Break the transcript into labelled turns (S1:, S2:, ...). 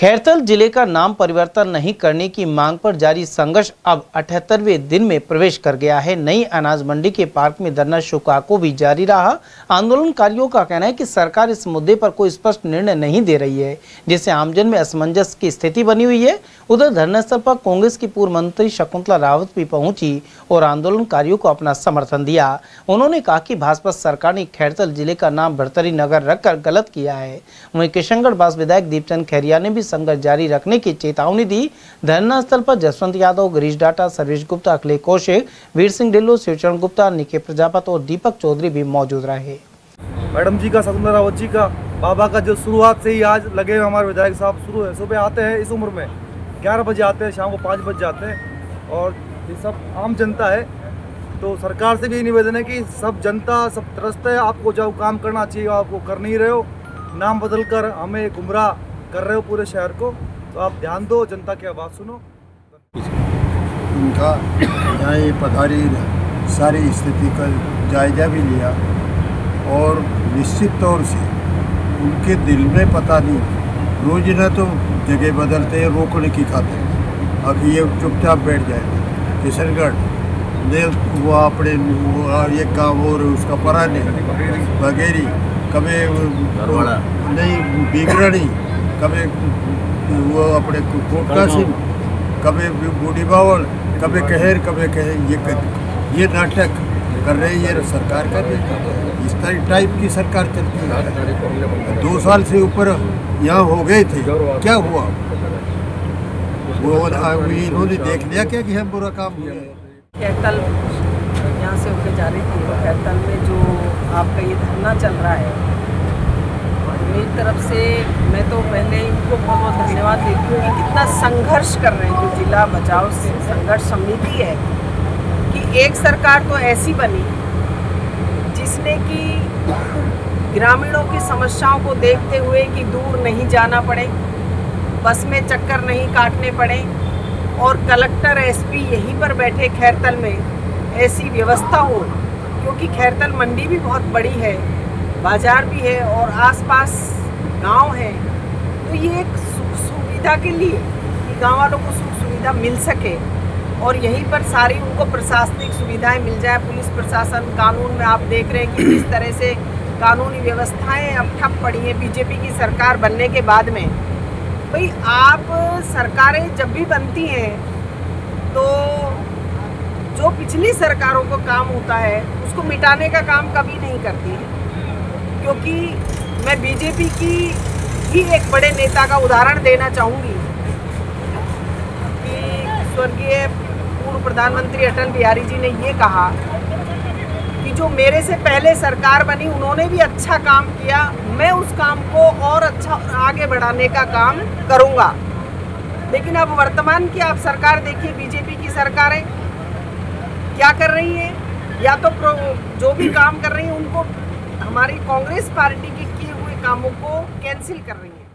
S1: खैरथल जिले का नाम परिवर्तन नहीं करने की मांग पर जारी संघर्ष अब 78वें दिन में प्रवेश कर गया है। नई अनाज मंडी के पार्क में धरना शुकाको भी जारी रहा। आंदोलनकारियों का कहना है कि सरकार इस मुद्दे पर कोई स्पष्ट निर्णय नहीं दे रही है, जिससे आमजन में असमंजस की स्थिति बनी हुई है। उधर धरना स्थल पर कांग्रेस की पूर्व मंत्री शकुंतला रावत भी पहुंची और आंदोलनकारियों को अपना समर्थन दिया। उन्होंने कहा कि भाजपा सरकार ने खैरथल जिले का नाम भरतरी नगर रखकर गलत किया है। वहीं किशनगढ़ बास विधायक दीपचंद खैरिया ने भी संघर्ष जारी रखने की चेतावनी दी। धरना स्थल पर जसवंत यादव, गिरीश डाटा, सर्वेश गुप्ता, अखिलेश कौशिक, वीर सिंह ढिल्लो, शिवचरण गुप्ता, निके प्रजापति और दीपक चौधरी भी मौजूद रहे।
S2: मैडम जी का, शकुंतला रावत जी का, बाबा का जो शुरुआत से ही आज लगे हुए हमारे विधायक साहब शुरू है। सुबह आते हैं, इस उम्र में 11 बजे आते हैं, शाम को 5 बजे जाते हैं और ये सब आम जनता है। तो सरकार से भी निवेदन है कि सब जनता सब त्रस्त है, आपको जो काम करना चाहिए आपको कर नहीं रहे हो, नाम बदल कर हमें गुमराह कर रहे हो पूरे शहर को। तो आप ध्यान दो, जनता की आवाज़ सुनो।
S3: उनका यहाँ ये पधारी सारी स्थिति का जायजा भी लिया और निश्चित तौर से उनके दिल में पता नहीं रोज न तो जगह बदलते हैं रोकने की खातिर। अब ये चुपचाप बैठ जाए। किशनगढ़ ने वो अपने ये काम और उसका परा नहीं वगैरह कभी नहीं बिगड़ा नहीं, कभी वो अपने कोटका सिंह, कभी बूढ़ी बावल, कभी कहर ये नाटक कर रहे हैं। ये सरकार कर रही है, इस टाइप की सरकार चलती है। 2 साल से ऊपर यहाँ हो गए थे, क्या हुआ? वो इन्होंने देख लिया क्या कि हम बुरा काम किया है।
S4: खैरथल यहाँ से होकर जा रही थी। खैरथल में जो आपका ये धरना चल रहा है, मेरी तरफ से मैं तो पहले इनको बहुत बहुत धन्यवाद देती हूँ कि कितना संघर्ष कर रहे हैं। जो जिला बचाव से संघर्ष समिति है कि एक सरकार तो ऐसी बनी जिसने कि ग्रामीणों की समस्याओं को देखते हुए कि दूर नहीं जाना पड़े, बस में चक्कर नहीं काटने पड़े और कलेक्टर एसपी यहीं पर बैठे खैरथल में ऐसी व्यवस्था हो, क्योंकि खैरथल मंडी भी बहुत बड़ी है, बाजार भी है और आसपास गांव है। तो ये एक सुख सुविधा के लिए कि गांव वालों को सुख सुविधा मिल सके और यहीं पर सारी उनको प्रशासनिक सुविधाएं मिल जाए। पुलिस प्रशासन, कानून में आप देख रहे हैं कि किस तरह से कानूनी व्यवस्थाएं अब ठप पड़ी हैं बीजेपी की सरकार बनने के बाद में। भाई आप सरकारें जब भी बनती हैं तो जो पिछली सरकारों को काम होता है उसको मिटाने का काम कभी नहीं करती है। क्योंकि मैं बीजेपी की ही एक बड़े नेता का उदाहरण देना चाहूँगी कि स्वर्गीय पूर्व प्रधानमंत्री अटल बिहारी जी ने ये कहा कि जो मेरे से पहले सरकार बनी उन्होंने भी अच्छा काम किया, मैं उस काम को और अच्छा आगे बढ़ाने का काम करूँगा। लेकिन अब वर्तमान की आप सरकार देखिए, बीजेपी की सरकारें क्या कर रही हैं, या तो जो भी काम कर रही हैं उनको हमारी कांग्रेस पार्टी के किए हुए कामों को कैंसिल कर रही है।